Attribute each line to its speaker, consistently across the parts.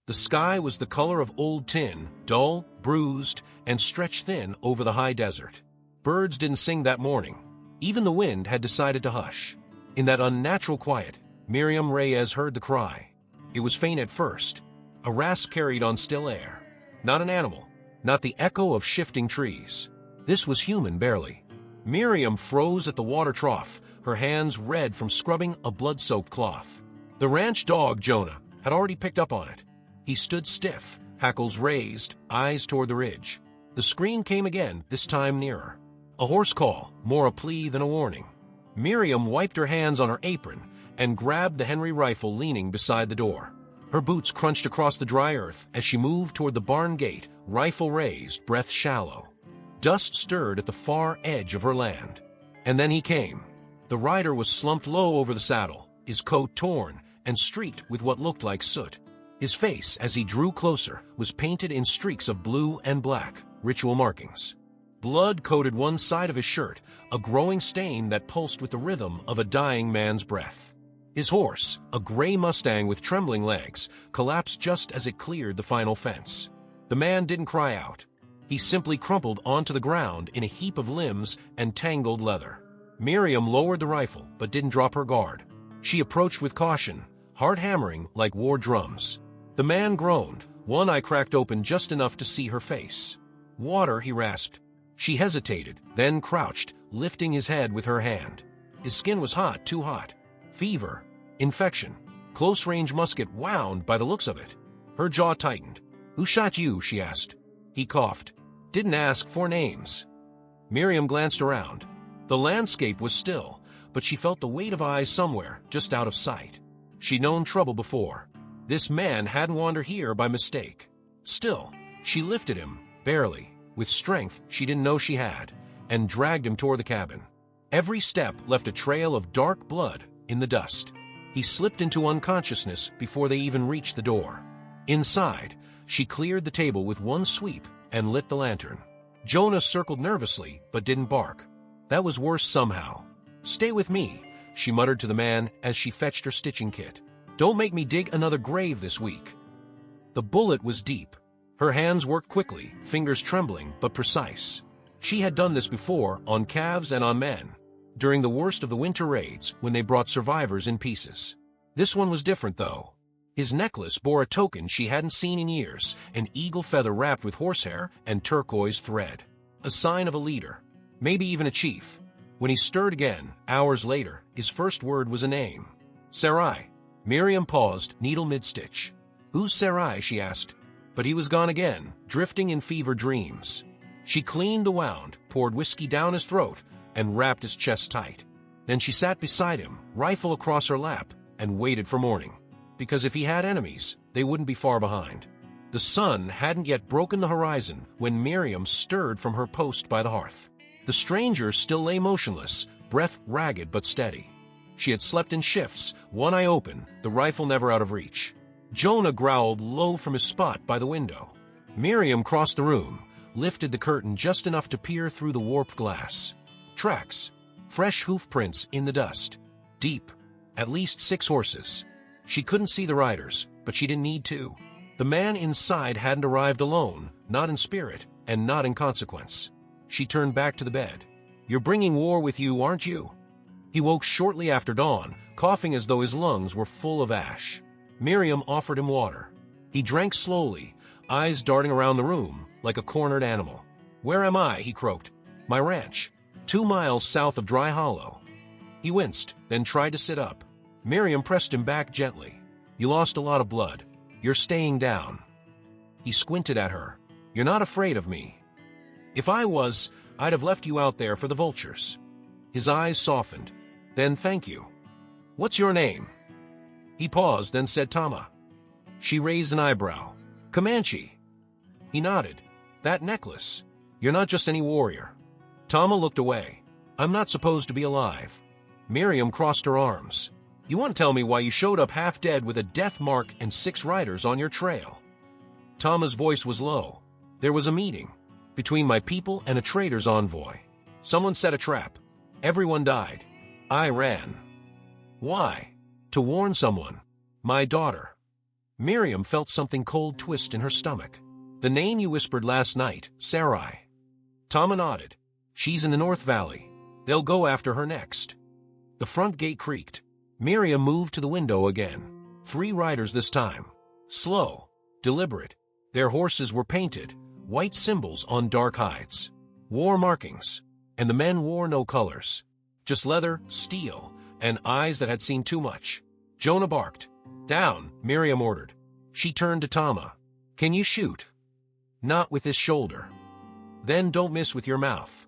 Speaker 1: The sky was the color of old tin, dull, bruised, and stretched thin over the high desert. Birds didn't sing that morning. Even the wind had decided to hush. In that unnatural quiet, Miriam Reyes heard the cry. It was faint at first, a rasp carried on still air. Not an animal, not the echo of shifting trees. This was human, barely. Miriam froze at the water trough, her hands red from scrubbing a blood-soaked cloth. The ranch dog, Jonah, had already picked up on it. He stood stiff, hackles raised, eyes toward the ridge. The scream came again, this time nearer. A hoarse call, more a plea than a warning. Miriam wiped her hands on her apron and grabbed the Henry rifle leaning beside the door. Her boots crunched across the dry earth as she moved toward the barn gate, rifle raised, breath shallow. Dust stirred at the far edge of her land. And then he came. The rider was slumped low over the saddle, his coat torn and streaked with what looked like soot. His face, as he drew closer, was painted in streaks of blue and black, ritual markings. Blood coated one side of his shirt, a growing stain that pulsed with the rhythm of a dying man's breath. His horse, a gray Mustang with trembling legs, collapsed just as it cleared the final fence. The man didn't cry out. He simply crumpled onto the ground in a heap of limbs and tangled leather. Miriam lowered the rifle, but didn't drop her guard. She approached with caution, heart hammering like war drums. The man groaned, one eye cracked open just enough to see her face. "Water," he rasped. She hesitated, then crouched, lifting his head with her hand. His skin was hot, too hot. Fever, infection, close-range musket wound by the looks of it. Her jaw tightened. "Who shot you?" she asked. He coughed. "Didn't ask for names." Miriam glanced around. The landscape was still, but she felt the weight of eyes somewhere, just out of sight. She'd known trouble before. This man hadn't wandered here by mistake. Still, she lifted him, barely, with strength she didn't know she had, and dragged him toward the cabin. Every step left a trail of dark blood in the dust. He slipped into unconsciousness before they even reached the door. Inside, she cleared the table with one sweep and lit the lantern. Jonah circled nervously, but didn't bark. That was worse somehow. "Stay with me," she muttered to the man as she fetched her stitching kit. "Don't make me dig another grave this week." The bullet was deep. Her hands worked quickly, fingers trembling but precise. She had done this before, on calves and on men, during the worst of the winter raids when they brought survivors in pieces. This one was different, though. His necklace bore a token she hadn't seen in years, an eagle feather wrapped with horsehair and turquoise thread. A sign of a leader, maybe even a chief. When he stirred again, hours later, his first word was a name. "Sarai." Miriam paused, needle mid-stitch. "Who's Sarai?" she asked. But he was gone again, drifting in fever dreams. She cleaned the wound, poured whiskey down his throat, and wrapped his chest tight. Then she sat beside him, rifle across her lap, and waited for morning. Because if he had enemies, they wouldn't be far behind. The sun hadn't yet broken the horizon when Miriam stirred from her post by the hearth. The stranger still lay motionless, breath ragged but steady. She had slept in shifts, one eye open, the rifle never out of reach. Jonah growled low from his spot by the window. Miriam crossed the room, lifted the curtain just enough to peer through the warped glass. Tracks. Fresh hoof prints in the dust. Deep. At least 6 horses. She couldn't see the riders, but she didn't need to. The man inside hadn't arrived alone, not in spirit, and not in consequence. She turned back to the bed. "You're bringing war with you, aren't you?" He woke shortly after dawn, coughing as though his lungs were full of ash. Miriam offered him water. He drank slowly, eyes darting around the room like a cornered animal. "Where am I?" he croaked. "My ranch. 2 miles south of Dry Hollow." He winced, then tried to sit up. Miriam pressed him back gently. "You lost a lot of blood. You're staying down." He squinted at her. "You're not afraid of me." "If I was, I'd have left you out there for the vultures." His eyes softened. "Then thank you. What's your name?" He paused, then said Tama. She raised an eyebrow. "Comanche." He nodded. "That necklace. You're not just any warrior." Tama looked away. "I'm not supposed to be alive." Miriam crossed her arms. "You want to tell me why you showed up half dead with a death mark and 6 riders on your trail?" Tama's voice was low. "There was a meeting between my people and a trader's envoy. Someone set a trap. Everyone died. I ran." "Why?" "To warn someone. My daughter." Miriam felt something cold twist in her stomach. "The name you whispered last night, Sarai." Tama nodded. "She's in the North Valley. They'll go after her next." The front gate creaked. Miriam moved to the window again. 3 riders this time. Slow, deliberate. Their horses were painted, white symbols on dark hides. War markings. And the men wore no colors. Just leather, steel, and eyes that had seen too much. Jonah barked. "Down," Miriam ordered. She turned to Tama. "Can you shoot?" "Not with this shoulder." "Then don't miss with your mouth."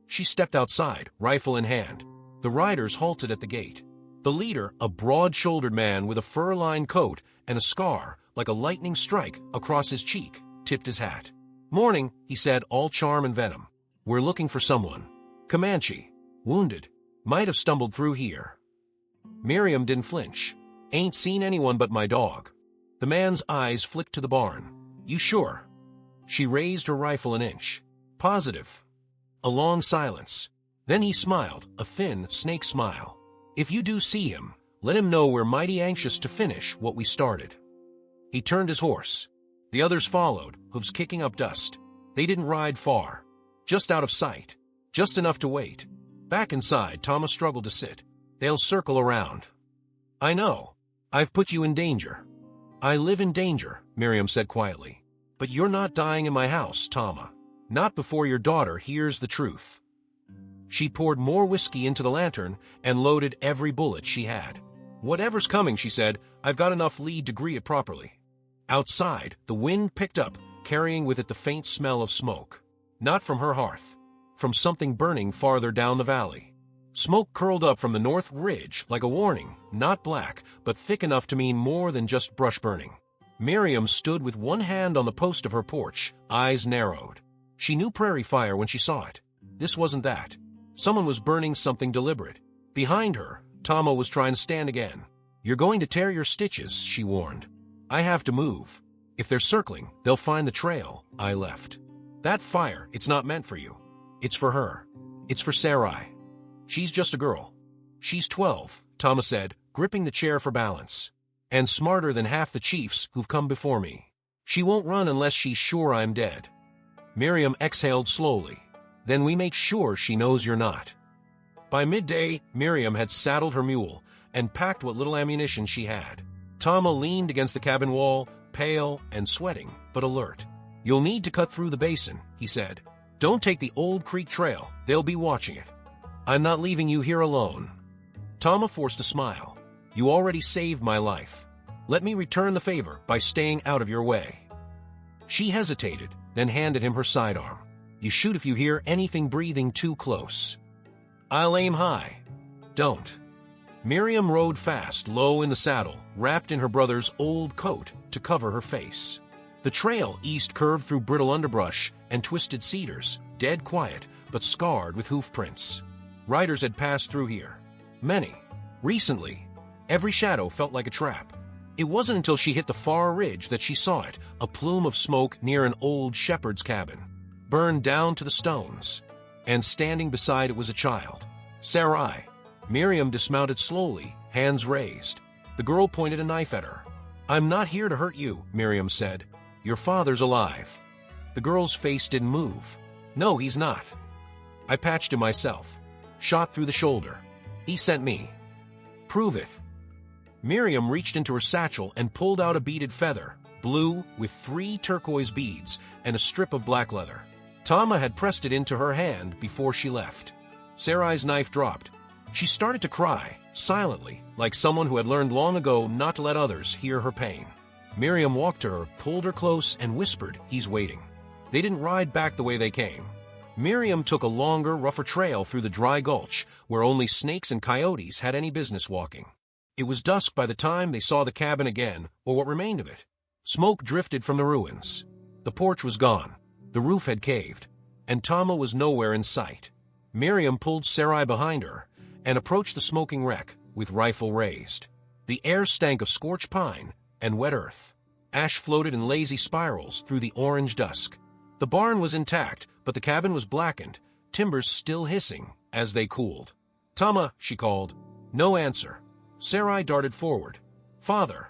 Speaker 1: She stepped outside, rifle in hand. The riders halted at the gate. The leader, a broad-shouldered man with a fur-lined coat and a scar, like a lightning strike, across his cheek, tipped his hat. "Morning," he said, all charm and venom. "We're looking for someone. Comanche. Wounded. Might have stumbled through here." Miriam didn't flinch. "Ain't seen anyone but my dog." The man's eyes flicked to the barn. "You sure?" She raised her rifle an inch. "Positive." A long silence. Then he smiled, a thin, snake smile. "If you do see him, let him know we're mighty anxious to finish what we started." He turned his horse. The others followed, hooves kicking up dust. They didn't ride far. Just out of sight. Just enough to wait. Back inside, Thomas struggled to sit. "They'll circle around." "I know. I've put you in danger." "I live in danger," Miriam said quietly. "But you're not dying in my house, Tama. Not before your daughter hears the truth." She poured more whiskey into the lantern and loaded every bullet she had. "Whatever's coming," she said, "I've got enough lead to greet it properly." Outside, the wind picked up, carrying with it the faint smell of smoke. Not from her hearth. From something burning farther down the valley. Smoke curled up from the north ridge like a warning, not black, but thick enough to mean more than just brush burning. Miriam stood with one hand on the post of her porch, eyes narrowed. She knew prairie fire when she saw it. This wasn't that. Someone was burning something deliberate. Behind her, Tama was trying to stand again. "You're going to tear your stitches," she warned. "I have to move. If they're circling, they'll find the trail I left. That fire, it's not meant for you. It's for her. It's for Sarai. She's just a girl." "She's 12, Tama said, gripping the chair for balance. "And smarter than half the chiefs who've come before me. She won't run unless she's sure I'm dead." Miriam exhaled slowly. "Then we make sure she knows you're not." By midday, Miriam had saddled her mule and packed what little ammunition she had. Tama leaned against the cabin wall, pale and sweating, but alert. "You'll need to cut through the basin," he said. "Don't take the old creek trail. They'll be watching it. I'm not leaving you here alone." Tama forced a smile. "You already saved my life. Let me return the favor by staying out of your way." She hesitated, then handed him her sidearm. "You shoot if you hear anything breathing too close." "I'll aim high." "Don't." Miriam rode fast, low in the saddle, wrapped in her brother's old coat to cover her face. The trail east curved through brittle underbrush and twisted cedars, dead quiet, but scarred with hoof prints. Riders had passed through here. Many. Recently. Every shadow felt like a trap. It wasn't until she hit the far ridge that she saw it, a plume of smoke near an old shepherd's cabin, burned down to the stones. And standing beside it was a child. Sarai. Miriam dismounted slowly, hands raised. The girl pointed a knife at her. "I'm not here to hurt you," Miriam said. "Your father's alive." The girl's face didn't move. "No, he's not. I patched him myself. Shot through the shoulder. He sent me." "Prove it." Miriam reached into her satchel and pulled out a beaded feather, blue with 3 turquoise beads and a strip of black leather. Tama had pressed it into her hand before she left. Sarai's knife dropped. She started to cry, silently, like someone who had learned long ago not to let others hear her pain. Miriam walked to her, pulled her close, and whispered, "He's waiting." They didn't ride back the way they came. Miriam took a longer, rougher trail through the dry gulch, where only snakes and coyotes had any business walking. It was dusk by the time they saw the cabin again, or what remained of it. Smoke drifted from the ruins. The porch was gone. The roof had caved, and Tama was nowhere in sight. Miriam pulled Sarai behind her and approached the smoking wreck with rifle raised. The air stank of scorched pine and wet earth. Ash floated in lazy spirals through the orange dusk. The barn was intact, but the cabin was blackened, timbers still hissing as they cooled. "Tama," she called. No answer. Sarai darted forward. "Father."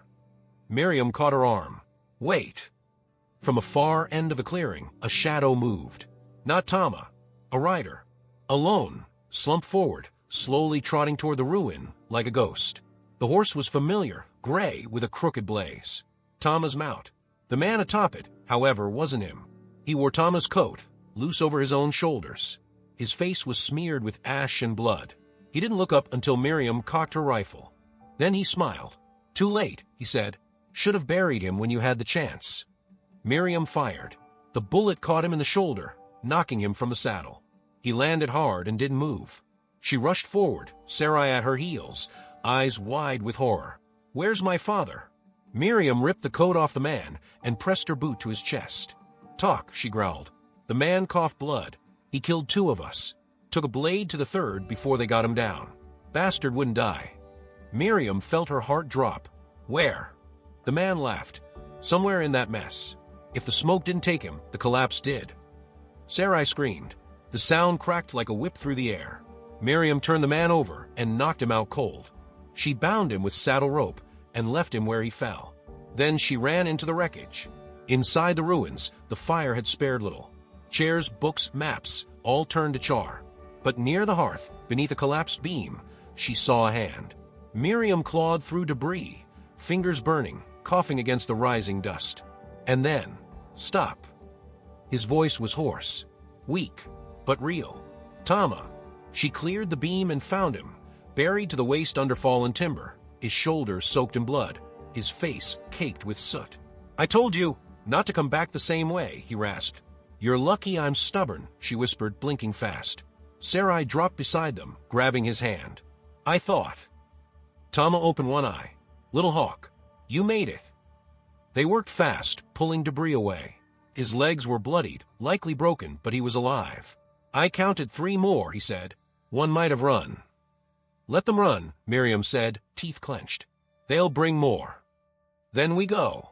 Speaker 1: Miriam caught her arm. Wait. From a far end of the clearing, a shadow moved. Not Tama. A rider. Alone, slumped forward, slowly trotting toward the ruin like a ghost. The horse was familiar, gray with a crooked blaze. Tama's mount. The man atop it, however, wasn't him. He wore Tama's coat, loose over his own shoulders. His face was smeared with ash and blood. He didn't look up until Miriam cocked her rifle. Then he smiled. Too late, he said. Should have buried him when you had the chance. Miriam fired. The bullet caught him in the shoulder, knocking him from the saddle. He landed hard and didn't move. She rushed forward, Sarai at her heels, eyes wide with horror. Where's my father? Miriam ripped the coat off the man and pressed her boot to his chest. Talk, she growled. The man coughed blood. He killed 2 of us. Took a blade to the 3rd before they got him down. Bastard wouldn't die. Miriam felt her heart drop. Where? The man laughed. Somewhere in that mess. If the smoke didn't take him, the collapse did. Sarai screamed. The sound cracked like a whip through the air. Miriam turned the man over and knocked him out cold. She bound him with saddle rope and left him where he fell. Then she ran into the wreckage. Inside the ruins, the fire had spared little. Chairs, books, maps, all turned to char. But near the hearth, beneath a collapsed beam, she saw a hand. Miriam clawed through debris, fingers burning, coughing against the rising dust. And then, stop. His voice was hoarse, weak, but real. Tama. She cleared the beam and found him, buried to the waist under fallen timber, his shoulders soaked in blood, his face caked with soot. I told you not to come back the same way, he rasped. You're lucky I'm stubborn, she whispered, blinking fast. Sarai dropped beside them, grabbing his hand. I thought. Tama opened one eye. Little hawk, you made it. They worked fast, pulling debris away. His legs were bloodied, likely broken, but he was alive. I counted 3 more, he said. One might have run. Let them run, Miriam said, teeth clenched. They'll bring more. Then we go.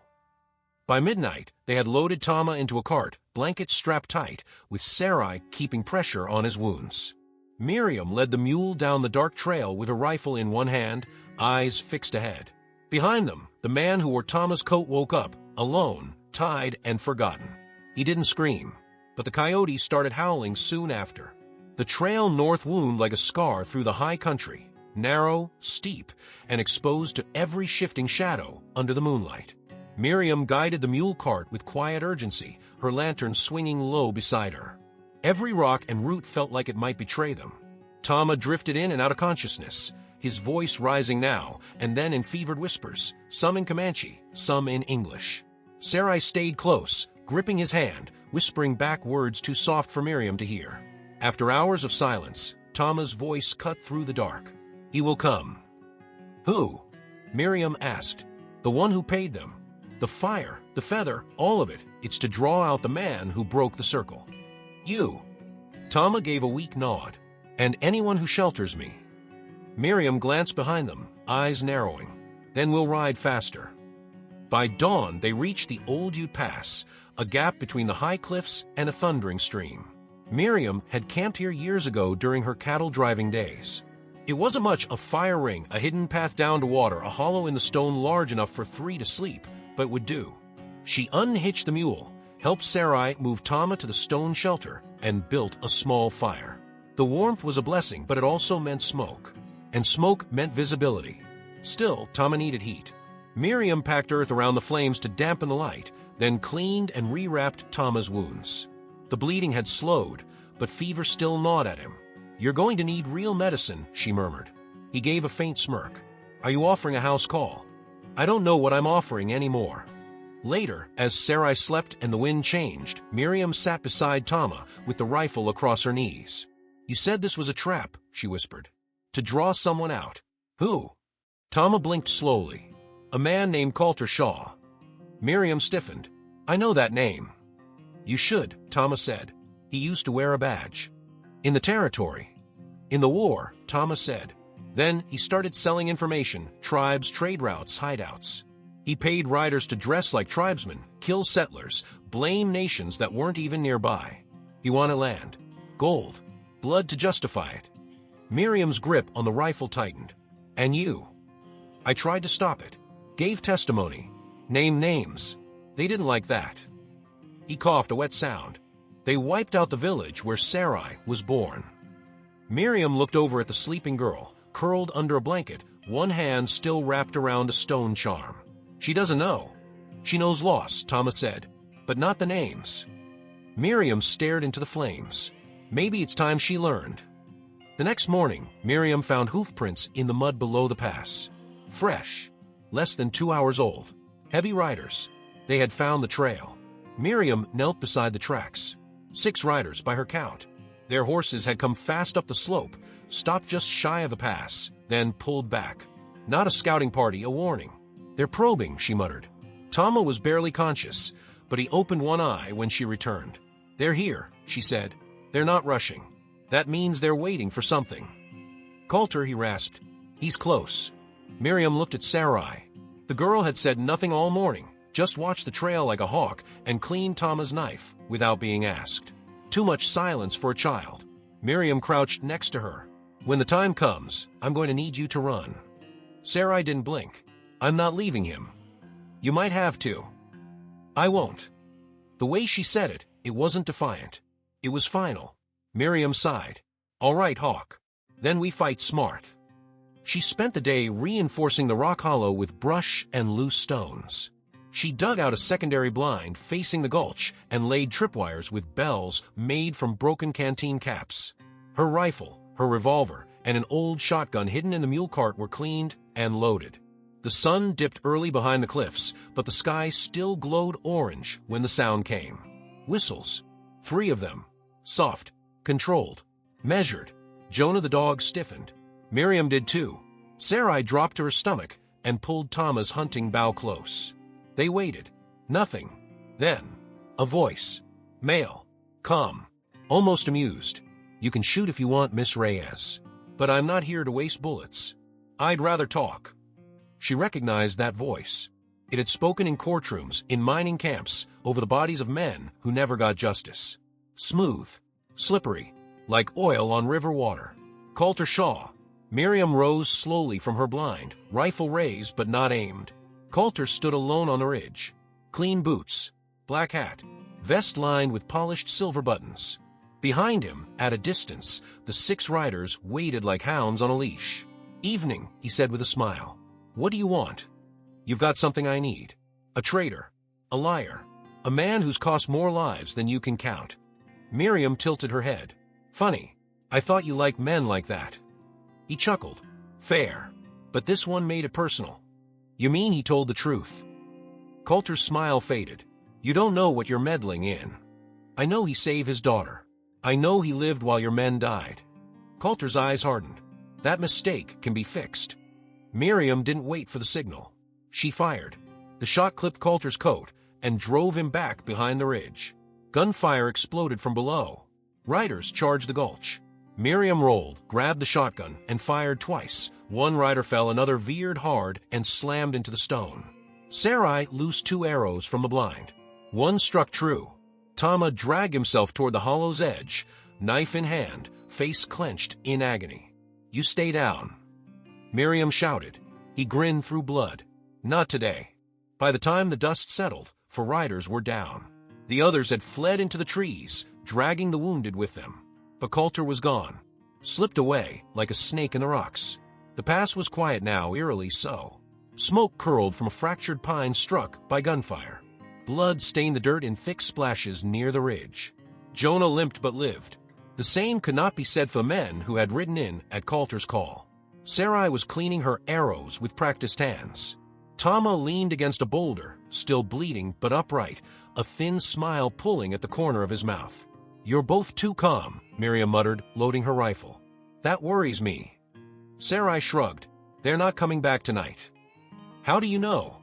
Speaker 1: By midnight, they had loaded Tama into a cart, blankets strapped tight, with Sarai keeping pressure on his wounds. Miriam led the mule down the dark trail with a rifle in one hand, eyes fixed ahead. Behind them, the man who wore Tama's coat woke up, alone, tied and forgotten. He didn't scream, but the coyotes started howling soon after. The trail north wound like a scar through the high country, narrow, steep, and exposed to every shifting shadow under the moonlight. Miriam guided the mule cart with quiet urgency, her lantern swinging low beside her. Every rock and root felt like it might betray them. Tama drifted in and out of consciousness, his voice rising now and then in fevered whispers, some in Comanche, some in English. Sarai stayed close, gripping his hand, whispering back words too soft for Miriam to hear. After hours of silence, Tama's voice cut through the dark. He will come. Who? Miriam asked. The one who paid them. The fire, the feather, all of it. It's to draw out the man who broke the circle. You. Tama gave a weak nod. And anyone who shelters me. Miriam glanced behind them, eyes narrowing. Then we'll ride faster. By dawn, they reached the Old Ute Pass, a gap between the high cliffs and a thundering stream. Miriam had camped here years ago during her cattle-driving days. It wasn't much a fire ring, a hidden path down to water, a hollow in the stone large enough for 3 to sleep, but would do. She unhitched the mule, helped Sarai move Tama to the stone shelter, and built a small fire. The warmth was a blessing, but it also meant smoke. And smoke meant visibility. Still, Tama needed heat. Miriam packed earth around the flames to dampen the light, then cleaned and rewrapped Tama's wounds. The bleeding had slowed, but fever still gnawed at him. You're going to need real medicine, she murmured. He gave a faint smirk. Are you offering a house call? I don't know what I'm offering anymore. Later, as Sarai slept and the wind changed, Miriam sat beside Tama with the rifle across her knees. You said this was a trap, she whispered. To draw someone out. Who? Tama blinked slowly. A man named Coulter Shaw. Miriam stiffened. I know that name. You should, Tama said. He used to wear a badge. In the territory. In the war, Tama said. Then he started selling information, tribes, trade routes, hideouts. He paid riders to dress like tribesmen, kill settlers, blame nations that weren't even nearby. He wanted land, gold, blood to justify it. Miriam's grip on the rifle tightened. And you? I tried to stop it. Gave testimony. Name names. They didn't like that. He coughed a wet sound. They wiped out the village where Sarai was born. Miriam looked over at the sleeping girl, curled under a blanket, one hand still wrapped around a stone charm. She doesn't know. She knows loss, Thomas said, but not the names. Miriam stared into the flames. Maybe it's time she learned. The next morning, Miriam found hoof prints in the mud below the pass. Fresh. Less than 2 hours old. Heavy riders. They had found the trail. Miriam knelt beside the tracks. 6 riders by her count. Their horses had come fast up the slope, stopped just shy of the pass, then pulled back. Not a scouting party, a warning. They're probing, she muttered. Tama was barely conscious, but he opened one eye when she returned. They're here, she said. They're not rushing. That means they're waiting for something. Coulter, he rasped. He's close. Miriam looked at Sarai. The girl had said nothing all morning, just watched the trail like a hawk and cleaned Tama's knife without being asked. Too much silence for a child. Miriam crouched next to her. When the time comes, I'm going to need you to run. Sarai didn't blink. I'm not leaving him. You might have to. I won't. The way she said it, it wasn't defiant. It was final. Miriam sighed. All right, Hawk. Then we fight smart. She spent the day reinforcing the rock hollow with brush and loose stones. She dug out a secondary blind facing the gulch and laid tripwires with bells made from broken canteen caps. Her rifle, her revolver, and an old shotgun hidden in the mule cart were cleaned and loaded. The sun dipped early behind the cliffs, but the sky still glowed orange when the sound came. Whistles. 3 of them. Soft, controlled, measured. Jonah the dog stiffened. Miriam did too. Sarai dropped to her stomach and pulled Tama's hunting bow close. They waited. Nothing. Then, a voice. Male. Calm. Almost amused. You can shoot if you want, Miss Reyes. But I'm not here to waste bullets. I'd rather talk. She recognized that voice. It had spoken in courtrooms, in mining camps, over the bodies of men who never got justice. Smooth. Slippery. Like oil on river water. Coulter Shaw. Miriam rose slowly from her blind, rifle raised but not aimed. Coulter stood alone on the ridge. Clean boots, black hat, vest lined with polished silver buttons. Behind him, at a distance, the 6 riders waited like hounds on a leash. Evening, he said with a smile. What do you want? You've got something I need. A traitor. A liar. A man who's cost more lives than you can count. Miriam tilted her head. Funny. I thought you liked men like that. He chuckled. Fair. But this one made it personal. You mean he told the truth? Coulter's smile faded. You don't know what you're meddling in. I know he saved his daughter. I know he lived while your men died. Coulter's eyes hardened. That mistake can be fixed. Miriam didn't wait for the signal. She fired. The shot clipped Coulter's coat and drove him back behind the ridge. Gunfire exploded from below. Riders charged the gulch. Miriam rolled, grabbed the shotgun, and fired twice. One rider fell, another veered hard and slammed into the stone. Sarai loosed 2 arrows from the blind. One struck true. Tama dragged himself toward the hollow's edge, knife in hand, face clenched in agony. You stay down. Miriam shouted. He grinned through blood. Not today. By the time the dust settled, 4 riders were down. The others had fled into the trees, dragging the wounded with them. But Coulter was gone. Slipped away like a snake in the rocks. The pass was quiet now, eerily so. Smoke curled from a fractured pine struck by gunfire. Blood stained the dirt in thick splashes near the ridge. Jonah limped but lived. The same could not be said for men who had ridden in at Coulter's call. Sarai was cleaning her arrows with practiced hands. Tama leaned against a boulder, still bleeding but upright, a thin smile pulling at the corner of his mouth. You're both too calm, Miriam muttered, loading her rifle. That worries me. Sarai shrugged. They're not coming back tonight. How do you know?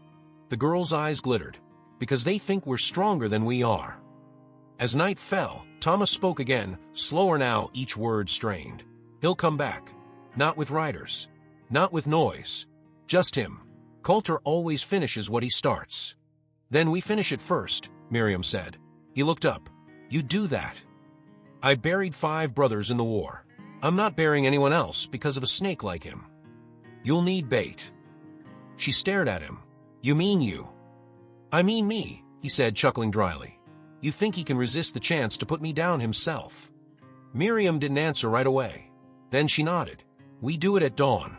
Speaker 1: The girl's eyes glittered. Because they think we're stronger than we are. As night fell, Thomas spoke again, slower now, each word strained. He'll come back. Not with riders. Not with noise. Just him. Coulter always finishes what he starts. Then we finish it first, Miriam said. He looked up. You do that. I buried 5 brothers in the war. I'm not burying anyone else because of a snake like him. You'll need bait. She stared at him. You mean you? "I mean me," he said, chuckling dryly. "You think he can resist the chance to put me down himself?" Miriam didn't answer right away. Then she nodded. "We do it at dawn."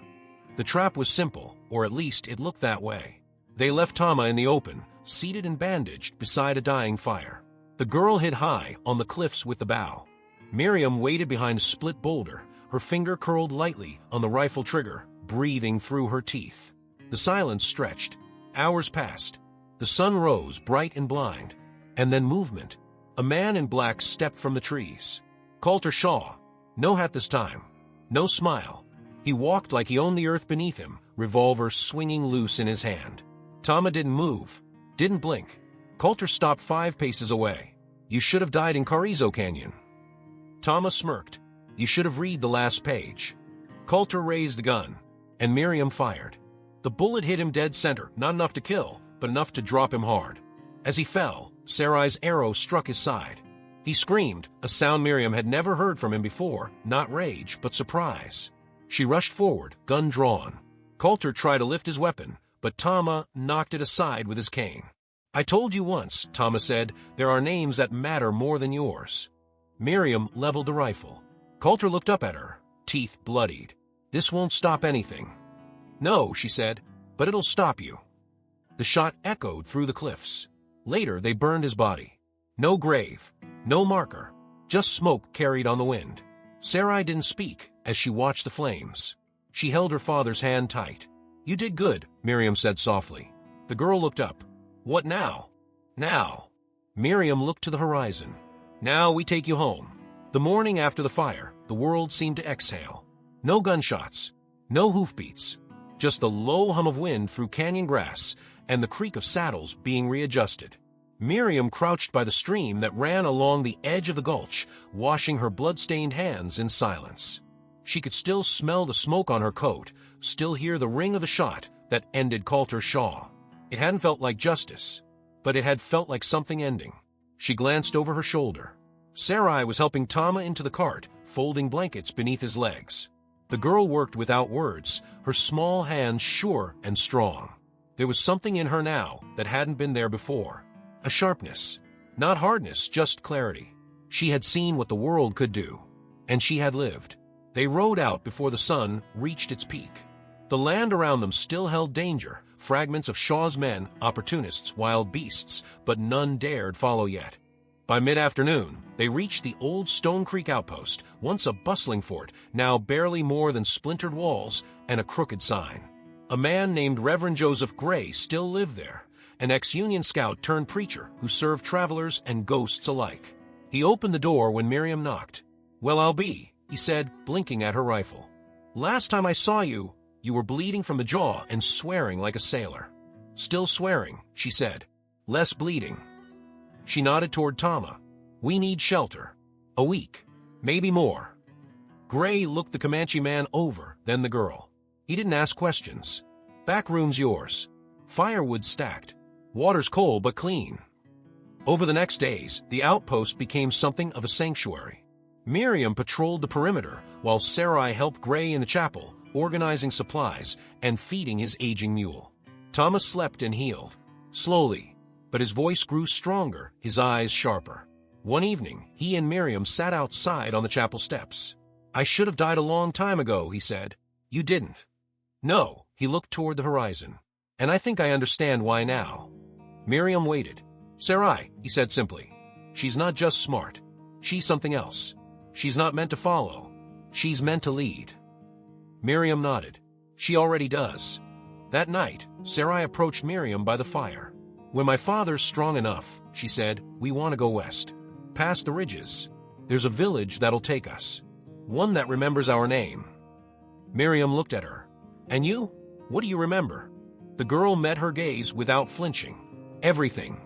Speaker 1: The trap was simple, or at least it looked that way. They left Tama in the open, seated and bandaged beside a dying fire. The girl hid high on the cliffs with the bow. Miriam waited behind a split boulder, her finger curled lightly on the rifle trigger, breathing through her teeth. The silence stretched. Hours passed. The sun rose, bright and blind. And then movement. A man in black stepped from the trees. Coulter Shaw. No hat this time. No smile. He walked like he owned the earth beneath him, revolver swinging loose in his hand. Tama didn't move. Didn't blink. Coulter stopped 5 paces away. "You should have died in Carrizo Canyon." Tama smirked. "You should have read the last page." Coulter raised the gun, and Miriam fired. The bullet hit him dead center, not enough to kill, but enough to drop him hard. As he fell, Sarai's arrow struck his side. He screamed, a sound Miriam had never heard from him before, not rage, but surprise. She rushed forward, gun drawn. Coulter tried to lift his weapon, but Tama knocked it aside with his cane. "I told you once," Tama said, "there are names that matter more than yours." Miriam leveled the rifle. Coulter looked up at her, teeth bloodied. "This won't stop anything." "No," she said, "but it'll stop you." The shot echoed through the cliffs. Later, they burned his body. No grave, no marker, just smoke carried on the wind. Sarai didn't speak as she watched the flames. She held her father's hand tight. "You did good," Miriam said softly. The girl looked up. "What now?" "Now." Miriam looked to the horizon. "Now we take you home." The morning after the fire, the world seemed to exhale. No gunshots, no hoofbeats, just the low hum of wind through canyon grass and the creak of saddles being readjusted. Miriam crouched by the stream that ran along the edge of the gulch, washing her blood-stained hands in silence. She could still smell the smoke on her coat, still hear the ring of the shot that ended Coulter Shaw. It hadn't felt like justice, but it had felt like something ending. She glanced over her shoulder. Sarai was helping Tama into the cart, folding blankets beneath his legs. The girl worked without words, her small hands sure and strong. There was something in her now that hadn't been there before. A sharpness. Not hardness, just clarity. She had seen what the world could do, and she had lived. They rode out before the sun reached its peak. The land around them still held danger, fragments of Shaw's men, opportunists, wild beasts, but none dared follow yet. By mid-afternoon, they reached the old Stone Creek outpost, once a bustling fort, now barely more than splintered walls and a crooked sign. A man named Reverend Joseph Gray still lived there, an ex-Union scout turned preacher who served travelers and ghosts alike. He opened the door when Miriam knocked. "Well, I'll be," he said, blinking at her rifle. "Last time I saw you, you were bleeding from the jaw and swearing like a sailor." "Still swearing," she said. "Less bleeding." She nodded toward Tama. "We need shelter. A week. Maybe more." Gray looked the Comanche man over, then the girl. He didn't ask questions. "Back room's yours. Firewood stacked. Water's cold but clean." Over the next days, the outpost became something of a sanctuary. Miriam patrolled the perimeter, while Sarai helped Gray in the chapel, organizing supplies and feeding his aging mule. Thomas slept and healed. Slowly, but his voice grew stronger, his eyes sharper. One evening, he and Miriam sat outside on the chapel steps. "I should have died a long time ago," he said. "You didn't." "No," he looked toward the horizon. "And I think I understand why now." Miriam waited. "Sarai," he said simply. "She's not just smart. She's something else. She's not meant to follow. She's meant to lead." Miriam nodded. "She already does." That night, Sarai approached Miriam by the fire. "When my father's strong enough," she said, "we want to go west. Past the ridges. There's a village that'll take us. One that remembers our name." Miriam looked at her. "And you? What do you remember?" The girl met her gaze without flinching. "Everything."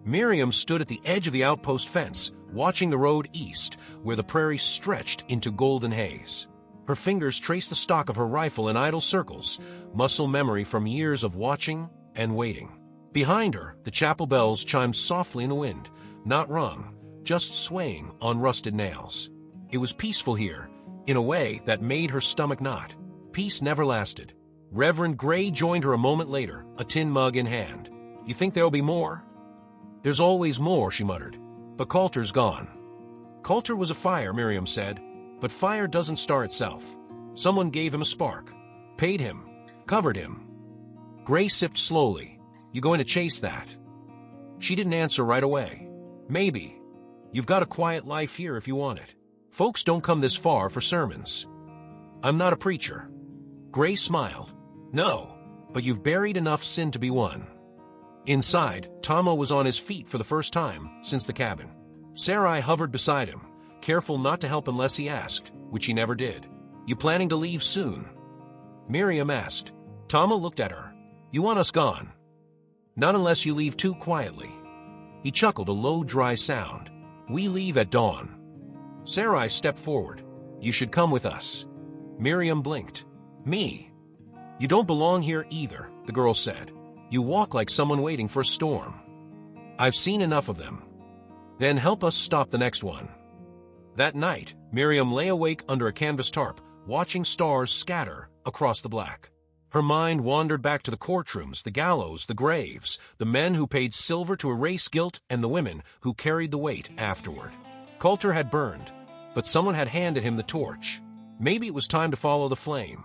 Speaker 1: Miriam stood at the edge of the outpost fence, watching the road east, where the prairie stretched into golden haze. Her fingers traced the stock of her rifle in idle circles, muscle memory from years of watching and waiting. Behind her, the chapel bells chimed softly in the wind, not rung, just swaying on rusted nails. It was peaceful here, in a way that made her stomach knot. Peace never lasted. Reverend Gray joined her a moment later, a tin mug in hand. You think there'll be more? There's always more, she muttered. But Coulter's gone. Coulter was a fire, Miriam said. But fire doesn't start itself. Someone gave him a spark. Paid him. Covered him. Gray sipped slowly. You going to chase that? She didn't answer right away. Maybe. You've got a quiet life here if you want it. Folks don't come this far for sermons. I'm not a preacher. Gray smiled. No, but you've buried enough sin to be one. Inside, Tama was on his feet for the first time since the cabin. Sarai hovered beside him, careful not to help unless he asked, which he never did. You planning to leave soon? Miriam asked. Tama looked at her. You want us gone? Not unless you leave too quietly. He chuckled, a low, dry sound. We leave at dawn. Sarai stepped forward. You should come with us. Miriam blinked. Me? You don't belong here either, the girl said. You walk like someone waiting for a storm. I've seen enough of them. Then help us stop the next one. That night, Miriam lay awake under a canvas tarp, watching stars scatter across the black. Her mind wandered back to the courtrooms, the gallows, the graves, the men who paid silver to erase guilt, and the women who carried the weight afterward. Coulter had burned, but someone had handed him the torch. Maybe it was time to follow the flame.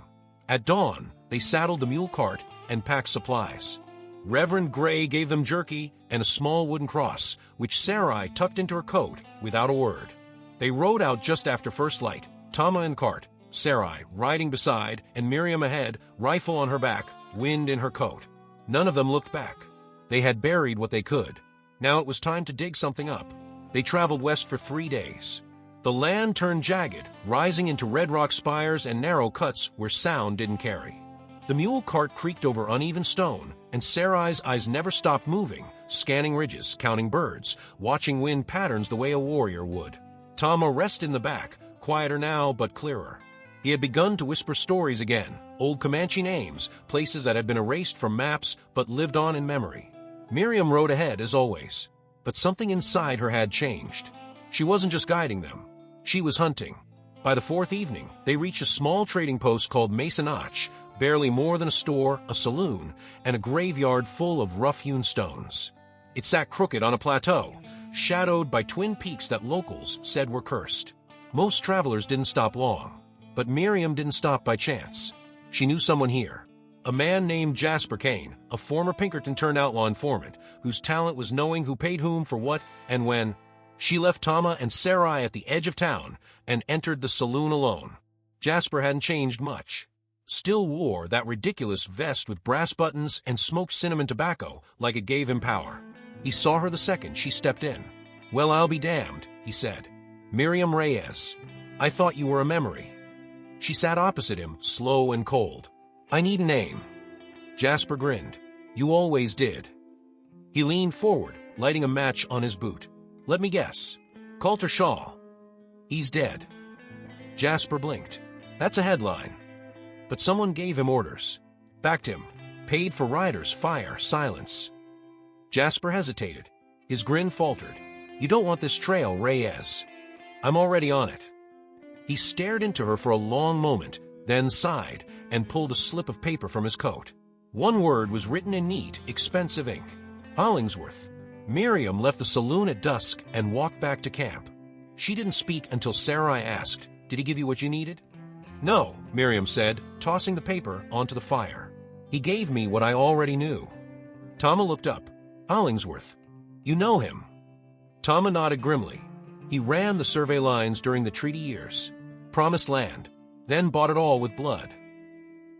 Speaker 1: At dawn, they saddled the mule cart and packed supplies. Reverend Gray gave them jerky and a small wooden cross, which Sarai tucked into her coat without a word. They rode out just after first light, Tama in cart, Sarai riding beside, and Miriam ahead, rifle on her back, wind in her coat. None of them looked back. They had buried what they could. Now it was time to dig something up. They traveled west for 3 days. The land turned jagged, rising into red rock spires and narrow cuts where sound didn't carry. The mule cart creaked over uneven stone, and Sarai's eyes never stopped moving, scanning ridges, counting birds, watching wind patterns the way a warrior would. Tama rested in the back, quieter now but clearer. He had begun to whisper stories again, old Comanche names, places that had been erased from maps but lived on in memory. Miriam rode ahead as always, but something inside her had changed. She wasn't just guiding them. She was hunting. By the 4th evening, they reached a small trading post called Mesa Notch, barely more than a store, a saloon, and a graveyard full of rough-hewn stones. It sat crooked on a plateau, shadowed by twin peaks that locals said were cursed. Most travelers didn't stop long, but Miriam didn't stop by chance. She knew someone here. A man named Jasper Kane, a former Pinkerton-turned outlaw informant, whose talent was knowing who paid whom for what and when. She left Tama and Sarai at the edge of town and entered the saloon alone. Jasper hadn't changed much. Still wore that ridiculous vest with brass buttons and smoked cinnamon tobacco like it gave him power. He saw her the second she stepped in. Well, I'll be damned, he said. Miriam Reyes. I thought you were a memory. She sat opposite him, slow and cold. I need a name. Jasper grinned. You always did. He leaned forward, lighting a match on his boot. Let me guess. Coulter Shaw. He's dead. Jasper blinked. That's a headline. But someone gave him orders. Backed him. Paid for riders, fire, silence. Jasper hesitated. His grin faltered. You don't want this trail, Reyes. I'm already on it. He stared into her for a long moment, then sighed and pulled a slip of paper from his coat. One word was written in neat, expensive ink. Hollingsworth. Miriam left the saloon at dusk and walked back to camp. She didn't speak until Sarai asked, Did he give you what you needed? No, Miriam said, tossing the paper onto the fire. He gave me what I already knew. Tama looked up. Hollingsworth. You know him. Tama nodded grimly. He ran the survey lines during the treaty years. Promised land, then bought it all with blood.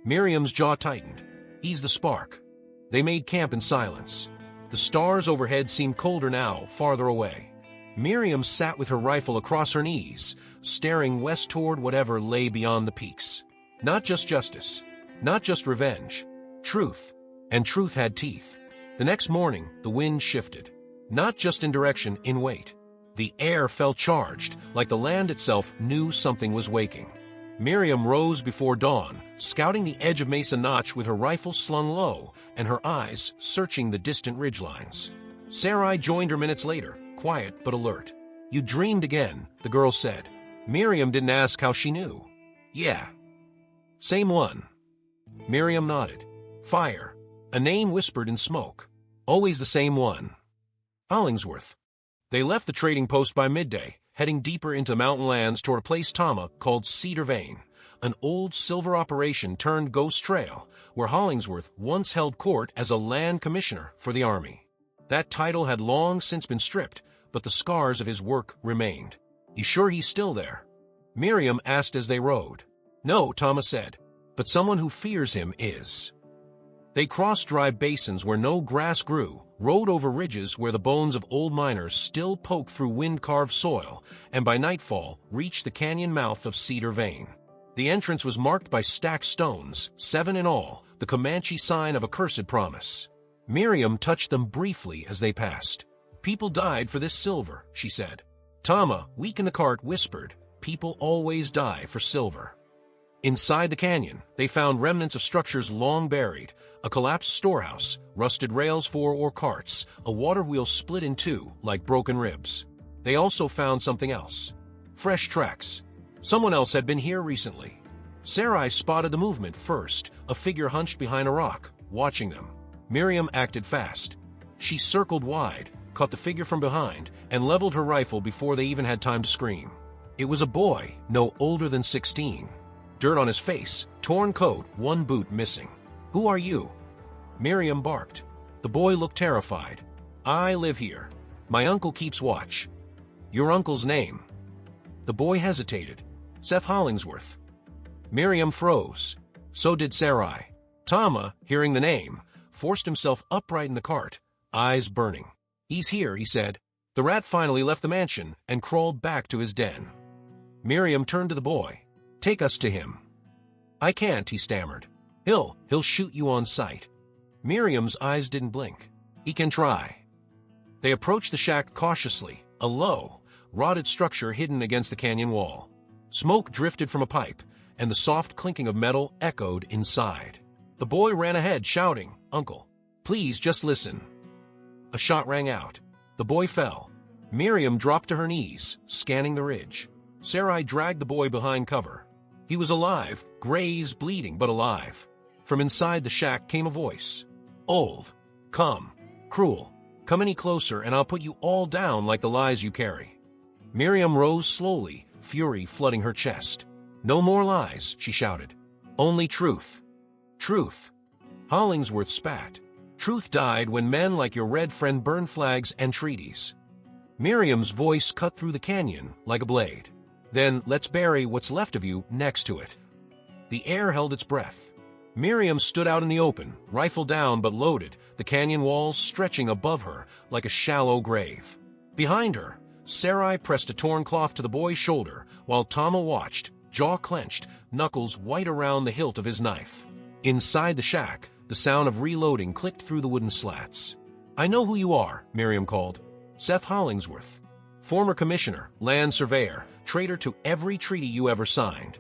Speaker 1: Miriam's jaw tightened. He's the spark. They made camp in silence. The stars overhead seemed colder now, farther away. Miriam sat with her rifle across her knees, staring west toward whatever lay beyond the peaks. Not just justice, not just revenge, truth. And truth had teeth. The next morning, the wind shifted. Not just in direction, in weight. The air felt charged, like the land itself knew something was waking. Miriam rose before dawn, scouting the edge of Mesa Notch with her rifle slung low and her eyes searching the distant ridgelines. Sarai joined her minutes later, quiet but alert. You dreamed again, the girl said. Miriam didn't ask how she knew. Yeah. Same one. Miriam nodded. Fire. A name whispered in smoke. Always the same one. Hollingsworth. They left the trading post by midday, heading deeper into mountain lands toward a place Tama called Cedar Vein, an old silver operation turned ghost trail where Hollingsworth once held court as a land commissioner for the army. That title had long since been stripped, but the scars of his work remained. "You sure he's still there?" Miriam asked as they rode. "No," Tama said, "but someone who fears him is." They crossed dry basins where no grass grew, rode over ridges where the bones of old miners still poked through wind-carved soil, and by nightfall reached the canyon mouth of Cedar Vein. The entrance was marked by stacked stones, 7 in all, the Comanche sign of a cursed promise. Miriam touched them briefly as they passed. "People died for this silver," she said. Tama, weak in the cart, whispered, "People always die for silver." Inside the canyon, they found remnants of structures long buried, a collapsed storehouse, rusted rails for carts, a water wheel split in two like broken ribs. They also found something else. Fresh tracks. Someone else had been here recently. Sarai spotted the movement first, a figure hunched behind a rock, watching them. Miriam acted fast. She circled wide, caught the figure from behind, and leveled her rifle before they even had time to scream. It was a boy, no older than 16. Dirt on his face, torn coat, one boot missing. "Who are you?" Miriam barked. The boy looked terrified. "I live here. My uncle keeps watch." "Your uncle's name?" The boy hesitated. "Seth Hollingsworth." Miriam froze. So did Sarai. Tama, hearing the name, forced himself upright in the cart, eyes burning. "He's here," he said. The rat finally left the mansion and crawled back to his den. Miriam turned to the boy. "Take us to him." "I can't," he stammered. He'll shoot you on sight." Miriam's eyes didn't blink. "He can try." They approached the shack cautiously, a low, rotted structure hidden against the canyon wall. Smoke drifted from a pipe, and the soft clinking of metal echoed inside. The boy ran ahead, shouting, "Uncle, please just listen." A shot rang out. The boy fell. Miriam dropped to her knees, scanning the ridge. Sarai dragged the boy behind cover. He was alive, grazed, bleeding, but alive. From inside the shack came a voice. "Old. Come. Cruel. Come any closer and I'll put you all down like the lies you carry." Miriam rose slowly, fury flooding her chest. "No more lies," she shouted. "Only truth." "Truth." Hollingsworth spat. "Truth died when men like your red friend burned flags and treaties." Miriam's voice cut through the canyon like a blade. "Then let's bury what's left of you next to it." The air held its breath. Miriam stood out in the open, rifle down but loaded, the canyon walls stretching above her like a shallow grave. Behind her, Sarai pressed a torn cloth to the boy's shoulder, while Tama watched, jaw clenched, knuckles white around the hilt of his knife. Inside the shack, the sound of reloading clicked through the wooden slats. "I know who you are," Miriam called. "Seth Hollingsworth. Former commissioner, land surveyor, traitor to every treaty you ever signed."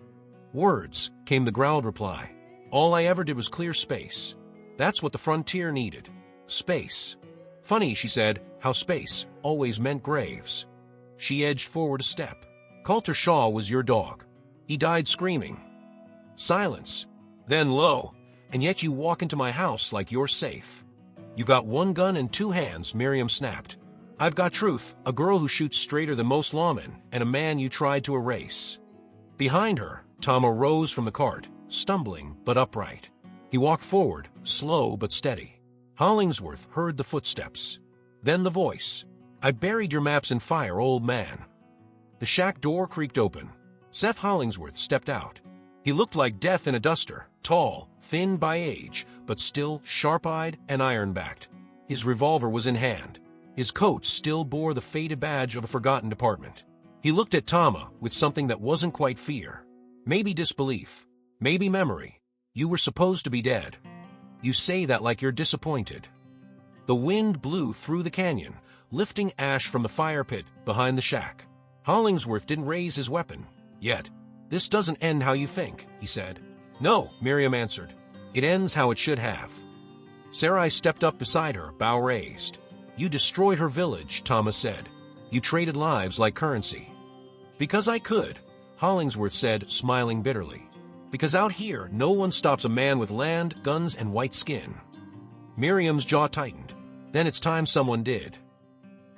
Speaker 1: "Words," came the growled reply. "All I ever did was clear space. That's what the frontier needed. Space." "Funny," she said, "how space always meant graves." She edged forward a step. "Coulter Shaw was your dog. He died screaming." Silence. Then low. "And yet you walk into my house like you're safe." "You've got one gun and two hands," Miriam snapped. "I've got truth, a girl who shoots straighter than most lawmen, and a man you tried to erase." Behind her, Tama rose from the cart, stumbling but upright. He walked forward, slow but steady. Hollingsworth heard the footsteps. Then the voice. "I buried your maps in fire, old man." The shack door creaked open. Seth Hollingsworth stepped out. He looked like death in a duster, tall, thin by age, but still sharp-eyed and iron-backed. His revolver was in hand. His coat still bore the faded badge of a forgotten department. He looked at Tama with something that wasn't quite fear. Maybe disbelief. Maybe memory. "You were supposed to be dead. You say that like you're disappointed." The wind blew through the canyon, lifting ash from the fire pit behind the shack. Hollingsworth didn't raise his weapon. Yet. "This doesn't end how you think," he said. "No," Miriam answered. "It ends how it should have." Sarai stepped up beside her, bow raised. "You destroyed her village," Thomas said. "You traded lives like currency." "Because I could," Hollingsworth said, smiling bitterly. "Because out here, no one stops a man with land, guns, and white skin." Miriam's jaw tightened. Then it's time someone did.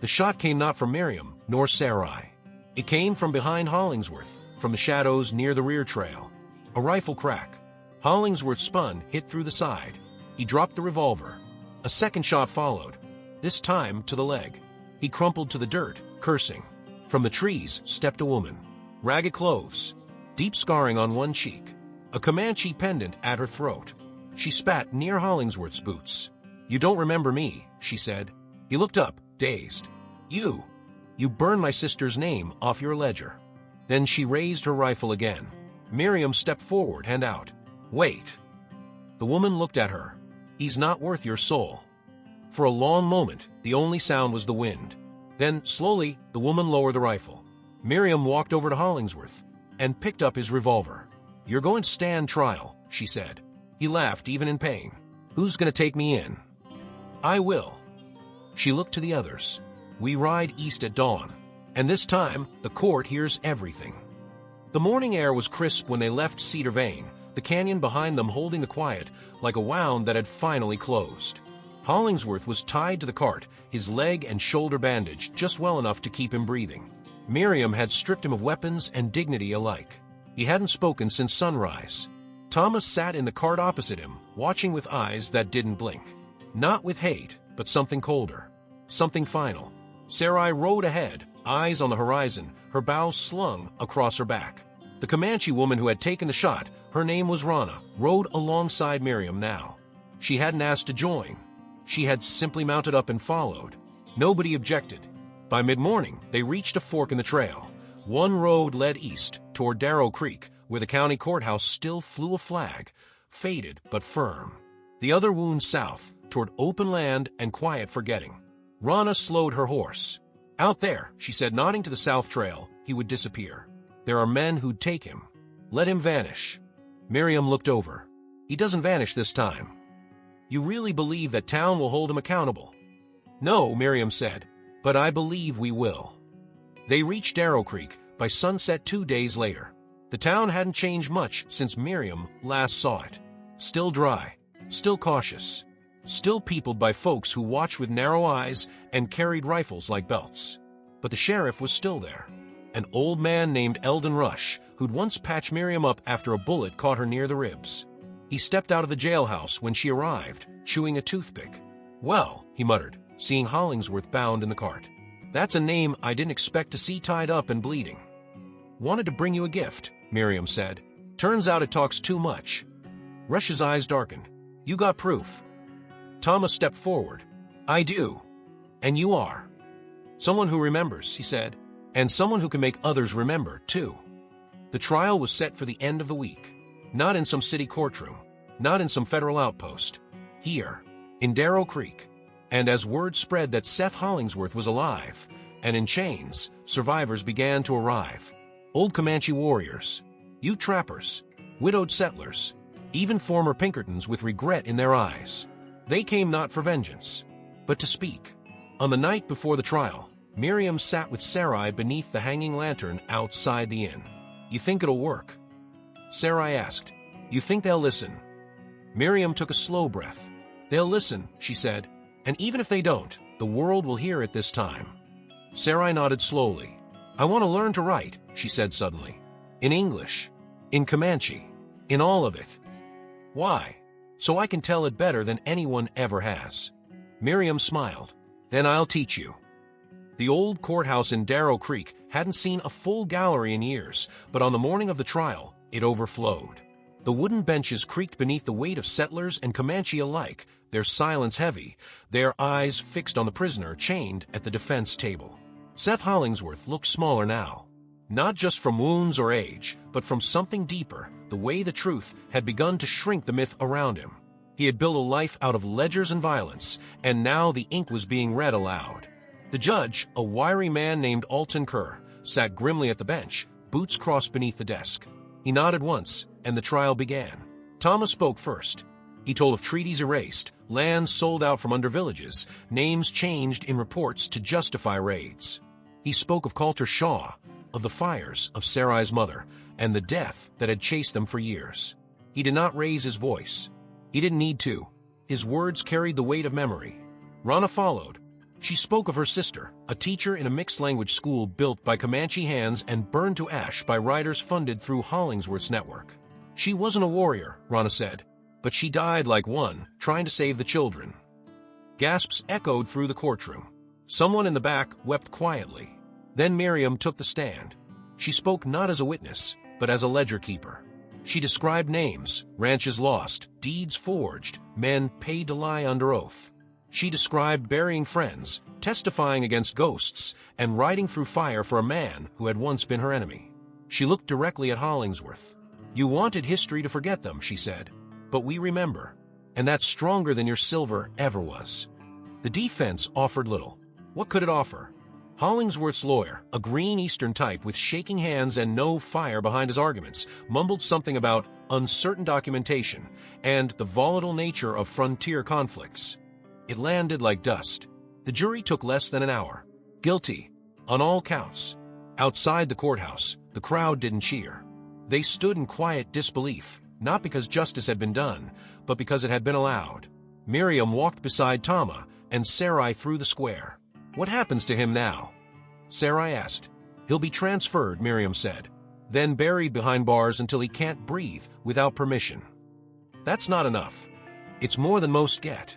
Speaker 1: The shot came not from Miriam, nor Sarai. It came from behind Hollingsworth, from the shadows near the rear trail. A rifle crack. Hollingsworth spun, hit through the side. He dropped the revolver. A second shot followed, this time to the leg. He crumpled to the dirt, cursing. From the trees stepped a woman. Ragged clothes, deep scarring on one cheek, a Comanche pendant at her throat. She spat near Hollingsworth's boots. "You don't remember me," she said. He looked up, dazed. You burned my sister's name off your ledger." Then she raised her rifle again. Miriam stepped forward, hand out. "Wait." The woman looked at her. "He's not worth your soul." For a long moment, the only sound was the wind. Then, slowly, the woman lowered the rifle. Miriam walked over to Hollingsworth and picked up his revolver. "You're going to stand trial," she said. He laughed, even in pain. "Who's going to take me in?" "I will." She looked to the others. "We ride east at dawn. And this time, the court hears everything." The morning air was crisp when they left Cedar Vein, the canyon behind them holding the quiet like a wound that had finally closed. Hollingsworth was tied to the cart, his leg and shoulder bandaged just well enough to keep him breathing. Miriam had stripped him of weapons and dignity alike. He hadn't spoken since sunrise. Thomas sat in the cart opposite him, watching with eyes that didn't blink. Not with hate, but something colder. Something final. Sarai rode ahead, eyes on the horizon, her bow slung across her back. The Comanche woman who had taken the shot, her name was Rana, rode alongside Miriam now. She hadn't asked to join. She had simply mounted up and followed. Nobody objected. By mid-morning, they reached a fork in the trail. One road led east, toward Darrow Creek, where the county courthouse still flew a flag, faded but firm. The other wound south, toward open land and quiet forgetting. Rana slowed her horse. "Out there," she said, nodding to the south trail, "he would disappear. There are men who'd take him. Let him vanish." Miriam looked over. "He doesn't vanish this time." "You really believe that town will hold him accountable?" "No," Miriam said, "but I believe we will." They reached Darrow Creek by sunset 2 days later. The town hadn't changed much since Miriam last saw it. Still dry, still cautious, still peopled by folks who watched with narrow eyes and carried rifles like belts. But the sheriff was still there. An old man named Eldon Rush, who'd once patched Miriam up after a bullet caught her near the ribs. He stepped out of the jailhouse when she arrived, chewing a toothpick. "Well," he muttered, seeing Hollingsworth bound in the cart. "That's a name I didn't expect to see tied up and bleeding." "Wanted to bring you a gift," Miriam said. "Turns out it talks too much." Rush's eyes darkened. "You got proof?" Thomas stepped forward. "I do. And you are." "Someone who remembers," he said. "And someone who can make others remember, too." The trial was set for the end of the week. Not in some city courtroom. Not in some federal outpost. Here, in Darrow Creek. And as word spread that Seth Hollingsworth was alive, and in chains, survivors began to arrive. Old Comanche warriors, Ute trappers, widowed settlers, even former Pinkertons with regret in their eyes. They came not for vengeance, but to speak. On the night before the trial, Miriam sat with Sarai beneath the hanging lantern outside the inn. "You think it'll work?" Sarai asked. "You think they'll listen?" Miriam took a slow breath. "They'll listen," she said. "And even if they don't, the world will hear it this time." Sarai nodded slowly. "I want to learn to write," she said suddenly. "In English. In Comanche. In all of it." "Why?" "So I can tell it better than anyone ever has." Miriam smiled. "Then I'll teach you." The old courthouse in Darrow Creek hadn't seen a full gallery in years, but on the morning of the trial, it overflowed. The wooden benches creaked beneath the weight of settlers and Comanche alike, their silence heavy, their eyes fixed on the prisoner chained at the defense table. Seth Hollingsworth looked smaller now. Not just from wounds or age, but from something deeper, the way the truth had begun to shrink the myth around him. He had built a life out of ledgers and violence, and now the ink was being read aloud. The judge, a wiry man named Alton Kerr, sat grimly at the bench, boots crossed beneath the desk. He nodded once, and the trial began. Thomas spoke first. He told of treaties erased, lands sold out from under villages, names changed in reports to justify raids. He spoke of Coulter Shaw, of the fires of Sarai's mother, and the death that had chased them for years. He did not raise his voice. He didn't need to. His words carried the weight of memory. Rana followed. She spoke of her sister, a teacher in a mixed-language school built by Comanche hands and burned to ash by writers funded through Hollingsworth's network. She wasn't a warrior, Rana said, but she died like one, trying to save the children. Gasps echoed through the courtroom. Someone in the back wept quietly. Then Miriam took the stand. She spoke not as a witness, but as a ledger keeper. She described names, ranches lost, deeds forged, men paid to lie under oath. She described burying friends, testifying against ghosts, and riding through fire for a man who had once been her enemy. She looked directly at Hollingsworth. "You wanted history to forget them," she said, "but we remember, and that's stronger than your silver ever was." The defense offered little. What could it offer? Hollingsworth's lawyer, a green Eastern type with shaking hands and no fire behind his arguments, mumbled something about uncertain documentation and the volatile nature of frontier conflicts. It landed like dust. The jury took less than an hour. Guilty, on all counts. Outside the courthouse, the crowd didn't cheer. They stood in quiet disbelief, not because justice had been done, but because it had been allowed. Miriam walked beside Tama, and Sarai through the square. "What happens to him now?" Sarai asked. "He'll be transferred," Miriam said, "then buried behind bars until he can't breathe without permission." That's not enough. It's more than most get.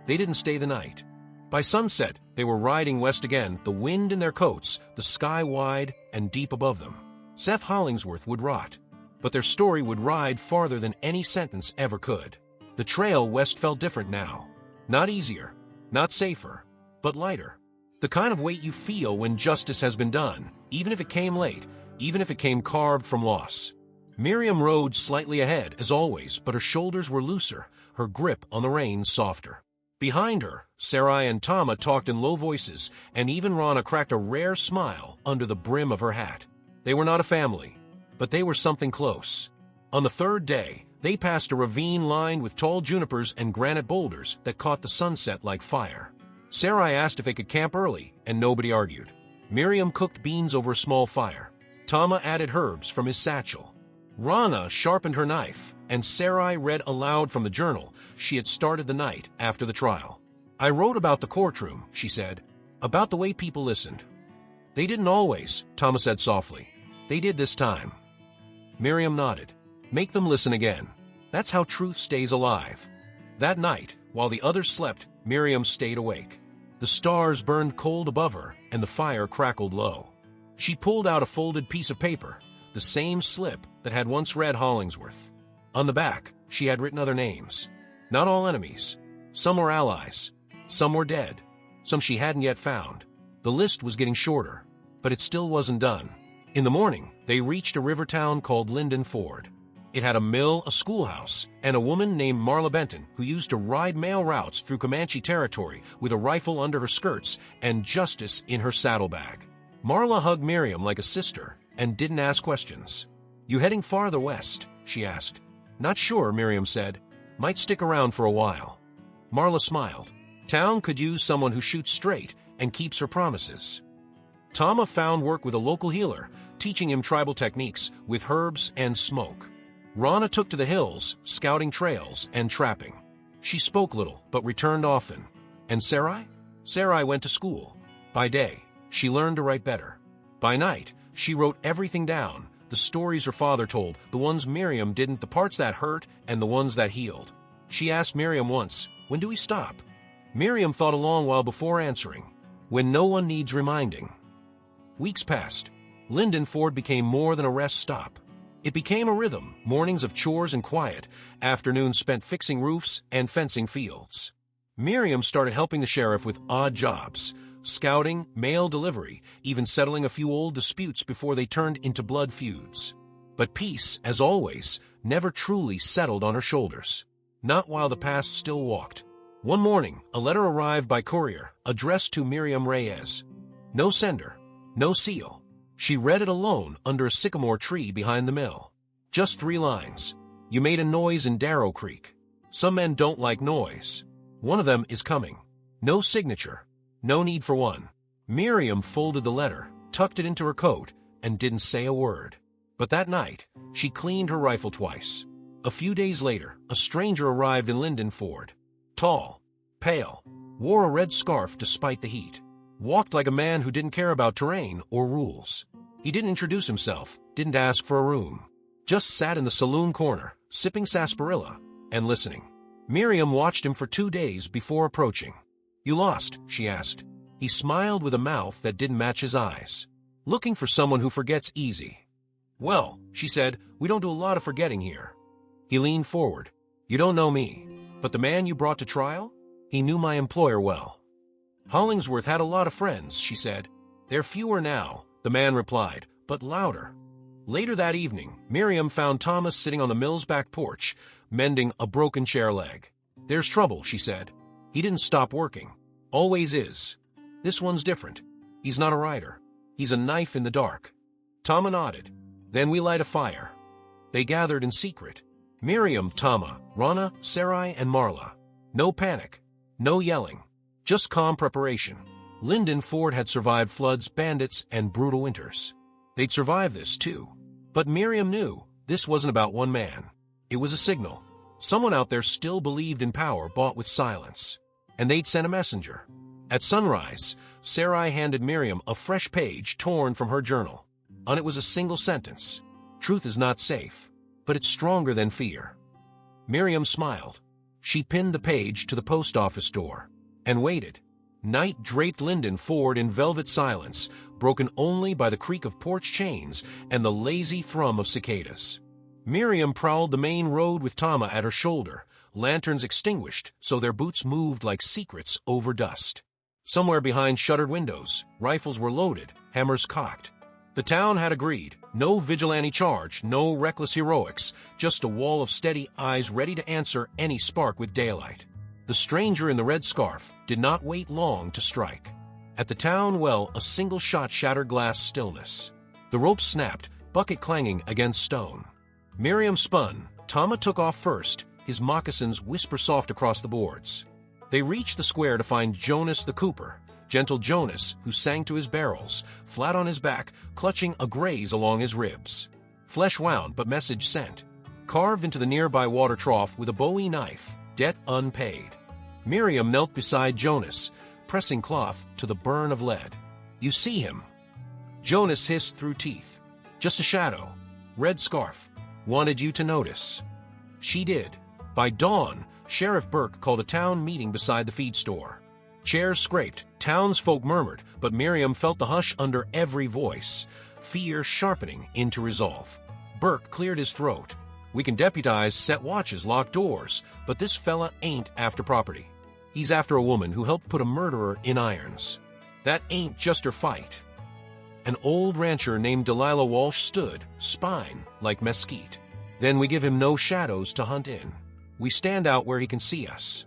Speaker 1: They didn't stay the night. By sunset, they were riding west again, the wind in their coats, the sky wide and deep above them. Seth Hollingsworth would rot, but their story would ride farther than any sentence ever could. The trail west felt different now. Not easier, not safer, but lighter. The kind of weight you feel when justice has been done, even if it came late, even if it came carved from loss. Miriam rode slightly ahead, as always, but her shoulders were looser, her grip on the reins softer. Behind her, Sarai and Tama talked in low voices, and even Rana cracked a rare smile under the brim of her hat. They were not a family, but they were something close. On the third day, they passed a ravine lined with tall junipers and granite boulders that caught the sunset like fire. Sarai asked if they could camp early, and nobody argued. Miriam cooked beans over a small fire. Tama added herbs from his satchel. Rana sharpened her knife, and Sarai read aloud from the journal she had started the night after the trial. "I wrote about the courtroom," she said, "about the way people listened." "They didn't always," Tama said softly. "They did this time." Miriam nodded. "Make them listen again. That's how truth stays alive." That night, while the others slept, Miriam stayed awake. The stars burned cold above her, and the fire crackled low. She pulled out a folded piece of paper, the same slip that had once read Hollingsworth. On the back, she had written other names. Not all enemies. Some were allies. Some were dead. Some she hadn't yet found. The list was getting shorter, but it still wasn't done. In the morning, they reached a river town called Linden Ford. It had a mill, a schoolhouse, and a woman named Marla Benton who used to ride mail routes through Comanche territory with a rifle under her skirts and justice in her saddlebag. Marla hugged Miriam like a sister and didn't ask questions. "You heading farther west?" she asked. "Not sure," Miriam said. "Might stick around for a while." Marla smiled. "Town could use someone who shoots straight and keeps her promises." Tama found work with a local healer, teaching him tribal techniques with herbs and smoke. Rana took to the hills, scouting trails and trapping. She spoke little, but returned often. And Sarai? Sarai went to school. By day, she learned to write better. By night, she wrote everything down, the stories her father told, the ones Miriam didn't, the parts that hurt and the ones that healed. She asked Miriam once, "When do we stop?" Miriam thought a long while before answering, "When no one needs reminding." Weeks passed. Linden Ford became more than a rest stop. It became a rhythm, mornings of chores and quiet, afternoons spent fixing roofs and fencing fields. Miriam started helping the sheriff with odd jobs, scouting, mail delivery, even settling a few old disputes before they turned into blood feuds. But peace, as always, never truly settled on her shoulders. Not while the past still walked. One morning, a letter arrived by courier, addressed to Miriam Reyes. No sender, no seal. She read it alone under a sycamore tree behind the mill. Just 3 lines. "You made a noise in Darrow Creek. Some men don't like noise. One of them is coming." No signature. No need for one. Miriam folded the letter, tucked it into her coat, and didn't say a word. But that night, she cleaned her rifle twice. A few days later, a stranger arrived in Linden Ford. Tall, pale, wore a red scarf despite the heat, walked like a man who didn't care about terrain or rules. He didn't introduce himself, didn't ask for a room. Just sat in the saloon corner, sipping sarsaparilla and listening. Miriam watched him for 2 days before approaching. "You lost?" she asked. He smiled with a mouth that didn't match his eyes. "Looking for someone who forgets easy." "Well," she said, "we don't do a lot of forgetting here." He leaned forward. "You don't know me, but the man you brought to trial? He knew my employer well." "Hollingsworth had a lot of friends," she said. "They're fewer now," the man replied, but louder. Later that evening, Miriam found Thomas sitting on the mill's back porch, mending a broken chair leg. "There's trouble," she said. "He didn't stop working. Always is. This one's different. He's not a rider. He's a knife in the dark." Tama nodded. "Then we light a fire." They gathered in secret. Miriam, Tama, Rana, Sarai, and Marla. No panic. No yelling. Just calm preparation. Linden Ford had survived floods, bandits, and brutal winters. They'd survive this, too. But Miriam knew this wasn't about one man. It was a signal. Someone out there still believed in power bought with silence. And they'd sent a messenger. At sunrise, Sarai handed Miriam a fresh page torn from her journal. On it was a single sentence. "Truth is not safe, but it's stronger than fear." Miriam smiled. She pinned the page to the post office door and waited. Night draped Linden Ford in velvet silence, broken only by the creak of porch chains and the lazy thrum of cicadas. Miriam prowled the main road with Tama at her shoulder, lanterns extinguished so their boots moved like secrets over dust. Somewhere behind shuttered windows, rifles were loaded, hammers cocked. The town had agreed. No vigilante charge, no reckless heroics, just a wall of steady eyes ready to answer any spark with daylight. The stranger in the red scarf did not wait long to strike. At the town well, a single shot shattered glass stillness. The rope snapped, bucket clanging against stone. Miriam spun. Tama took off first, his moccasins whisper soft across the boards. They reached the square to find Jonas the Cooper, gentle Jonas, who sang to his barrels, flat on his back, clutching a graze along his ribs. Flesh wound, but message sent. Carved into the nearby water trough with a Bowie knife, debt unpaid. Miriam knelt beside Jonas, pressing cloth to the burn of lead. "You see him?" Jonas hissed through teeth. "Just a shadow. Red scarf. Wanted you to notice." She did. By dawn, Sheriff Burke called a town meeting beside the feed store. Chairs scraped, townsfolk murmured, but Miriam felt the hush under every voice, fear sharpening into resolve. Burke cleared his throat. "We can deputize, set watches, lock doors, but this fella ain't after property. He's after a woman who helped put a murderer in irons. That ain't just her fight." An old rancher named Delilah Walsh stood, spine like mesquite. "Then we give him no shadows to hunt in. We stand out where he can see us."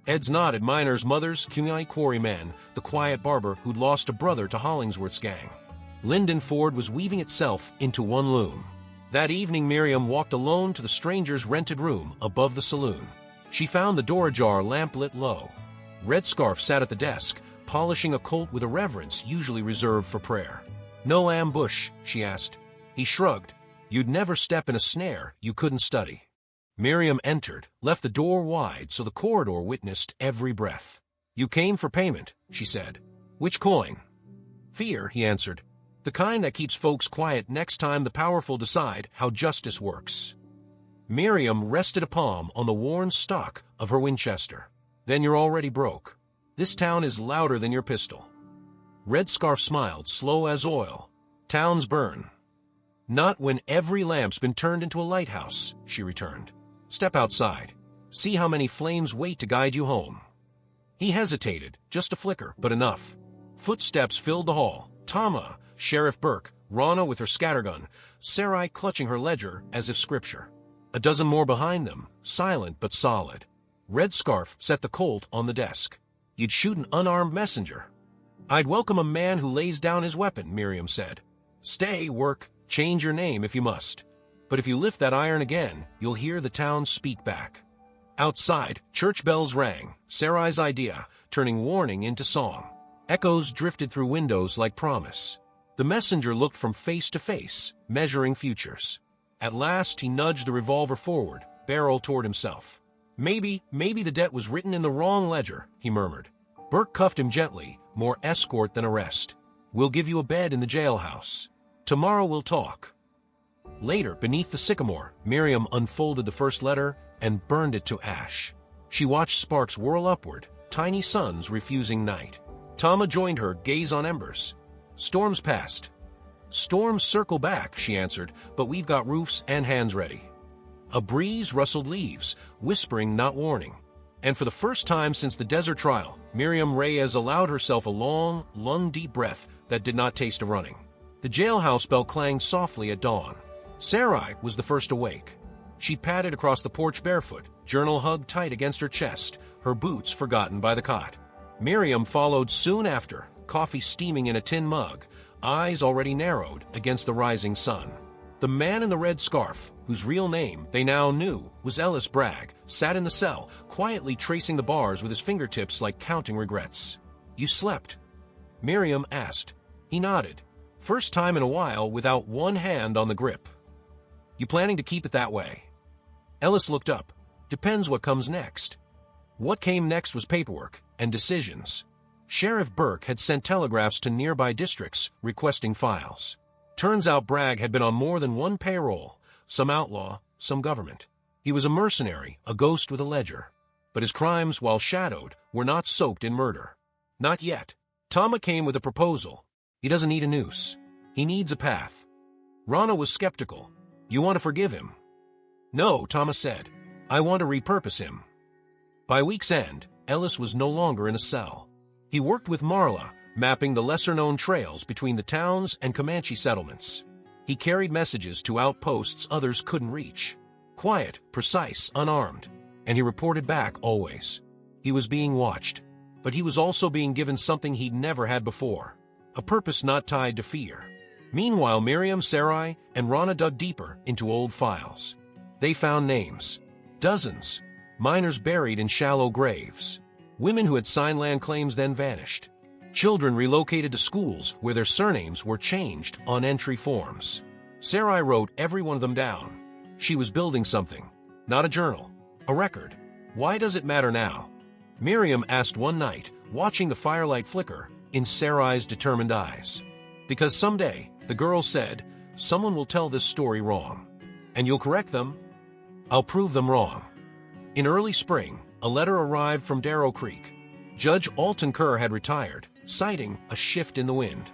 Speaker 1: Heads nodded. Miners, mothers, Kunai quarryman, the quiet barber who'd lost a brother to Hollingsworth's gang. Linden Ford was weaving itself into one loom. That evening, Miriam walked alone to the stranger's rented room above the saloon. She found the door ajar, lamp lit low. Red Scarf sat at the desk, polishing a Colt with a reverence usually reserved for prayer. "No ambush?" she asked. He shrugged. "You'd never step in a snare you couldn't study." Miriam entered, left the door wide so the corridor witnessed every breath. "You came for payment," she said. "Which coin?" "Fear," he answered. "The kind that keeps folks quiet next time the powerful decide how justice works." Miriam rested a palm on the worn stock of her Winchester. "Then you're already broke. This town is louder than your pistol." Red Scarf smiled, slow as oil. "Towns burn." "Not when every lamp's been turned into a lighthouse," she returned. "Step outside. See how many flames wait to guide you home." He hesitated, just a flicker, but enough. Footsteps filled the hall. Tama, Sheriff Burke, Rana with her scattergun, Sarai clutching her ledger as if scripture. A dozen more behind them, silent but solid. Red Scarf set the Colt on the desk. "You'd shoot an unarmed messenger." "I'd welcome a man who lays down his weapon," Miriam said. "Stay, work, change your name if you must. But if you lift that iron again, you'll hear the town speak back." Outside, church bells rang, Sarai's idea, turning warning into song. Echoes drifted through windows like promise. The messenger looked from face to face, measuring futures. At last, he nudged the revolver forward, barrel toward himself. Maybe the debt was written in the wrong ledger," he murmured. Burke cuffed him gently, more escort than arrest. We'll give you a bed in the jailhouse. Tomorrow we'll talk. Later, beneath the sycamore, Miriam unfolded the first letter and burned it to ash. She watched sparks whirl upward, tiny suns refusing night. Tama joined her, gaze on embers. Storms passed. Storms circle back, she answered, but we've got roofs and hands ready. A breeze rustled leaves, whispering, not warning. And for the first time since the desert trial, Miriam Reyes allowed herself a long, lung-deep breath that did not taste of running. The jailhouse bell clanged softly at dawn. Sarai was the first awake. She padded across the porch barefoot, journal hugged tight against her chest, her boots forgotten by the cot. Miriam followed soon after, coffee steaming in a tin mug, eyes already narrowed against the rising sun. The man in the red scarf, whose real name they now knew was Ellis Bragg, sat in the cell, quietly tracing the bars with his fingertips like counting regrets. "You slept?" Miriam asked. He nodded, first time in a while without one hand on the grip. "You planning to keep it that way?" Ellis looked up. "Depends what comes next." What came next was paperwork and decisions. Sheriff Burke had sent telegraphs to nearby districts requesting files. Turns out Bragg had been on more than one payroll, some outlaw, some government. He was a mercenary, a ghost with a ledger. But his crimes, while shadowed, were not soaked in murder. Not yet. Tama came with a proposal. He doesn't need a noose. He needs a path. Rana was skeptical. "You want to forgive him?" "No," Tama said. "I want to repurpose him." By week's end, Ellis was no longer in a cell. He worked with Marla, mapping the lesser-known trails between the towns and Comanche settlements. He carried messages to outposts others couldn't reach. Quiet, precise, unarmed. And he reported back always. He was being watched. But he was also being given something he'd never had before. A purpose not tied to fear. Meanwhile, Miriam, Sarai, and Rana dug deeper into old files. They found names. Dozens. Miners buried in shallow graves. Women who had signed land claims then vanished. Children relocated to schools where their surnames were changed on entry forms. Sarai wrote every one of them down. She was building something. Not a journal. A record. Why does it matter now? Miriam asked one night, watching the firelight flicker in Sarai's determined eyes. Because someday, the girl said, someone will tell this story wrong. And you'll correct them? I'll prove them wrong. In early spring, a letter arrived from Darrow Creek. Judge Alton Kerr had retired, citing a shift in the wind.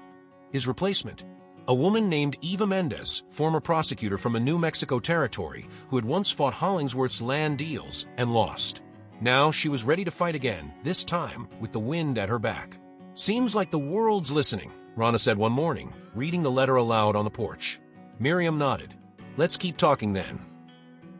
Speaker 1: His replacement, a woman named Eva Mendez, former prosecutor from a New Mexico territory who had once fought Hollingsworth's land deals and lost. Now she was ready to fight again, this time with the wind at her back. "Seems like the world's listening," Rana said one morning, reading the letter aloud on the porch. Miriam nodded. "Let's keep talking then."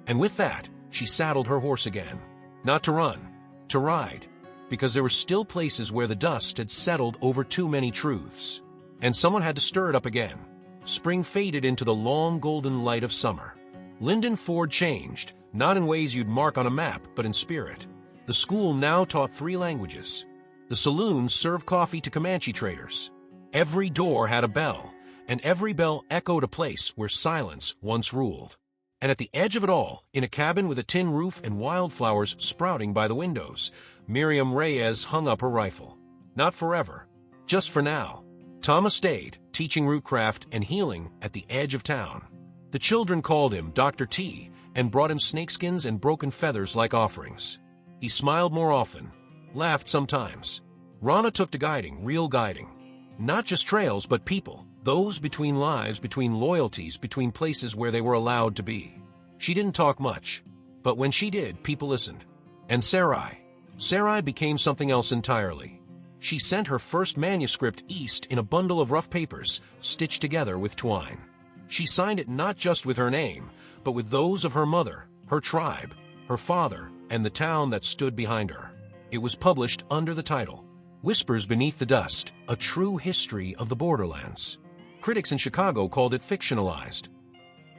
Speaker 1: And with that, she saddled her horse again. Not to run, to ride. Because there were still places where the dust had settled over too many truths. And someone had to stir it up again. Spring faded into the long golden light of summer. Linden Ford changed, not in ways you'd mark on a map, but in spirit. The school now taught 3 languages. The saloons served coffee to Comanche traders. Every door had a bell, and every bell echoed a place where silence once ruled. And at the edge of it all, in a cabin with a tin roof and wildflowers sprouting by the windows, Miriam Reyes hung up her rifle. Not forever, just for now. Tama stayed, teaching rootcraft and healing at the edge of town. The children called him Dr. T and brought him snakeskins and broken feathers like offerings. He smiled more often, laughed sometimes. Rana took to guiding, real guiding. Not just trails, but people. Those between lives, between loyalties, between places where they were allowed to be. She didn't talk much, but when she did, people listened. And Sarai became something else entirely. She sent her first manuscript east in a bundle of rough papers, stitched together with twine. She signed it not just with her name, but with those of her mother, her tribe, her father, and the town that stood behind her. It was published under the title, Whispers Beneath the Dust, A True History of the Borderlands. Critics in Chicago called it fictionalized.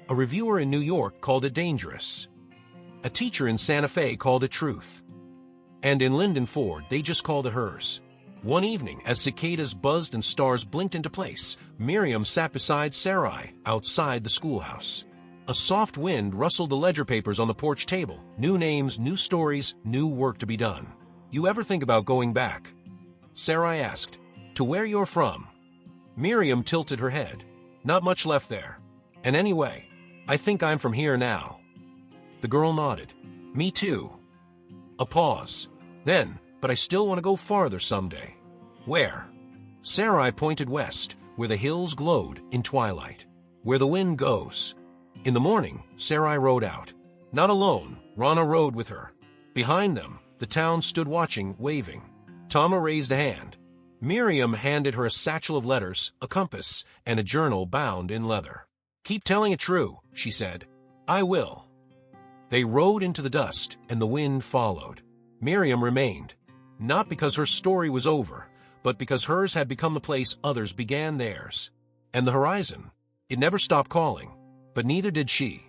Speaker 1: A reviewer in New York called it dangerous. A teacher in Santa Fe called it truth. And in Linden Ford, they just called it hers. One evening, as cicadas buzzed and stars blinked into place, Miriam sat beside Sarai outside the schoolhouse. A soft wind rustled the ledger papers on the porch table. New names, new stories, new work to be done. You ever think about going back? Sarai asked. To where you're from. Miriam tilted her head. Not much left there. And anyway, I think I'm from here now. The girl nodded. Me too. A pause. Then, but I still want to go farther someday. Where? Sarai pointed west, where the hills glowed in twilight. Where the wind goes. In the morning, Sarai rode out. Not alone, Rana rode with her. Behind them, the town stood watching, waving. Tama raised a hand. Miriam handed her a satchel of letters, a compass, and a journal bound in leather. Keep telling it true, she said. I will. They rode into the dust, and the wind followed. Miriam remained, not because her story was over, but because hers had become the place others began theirs. And the horizon, it never stopped calling, but neither did she.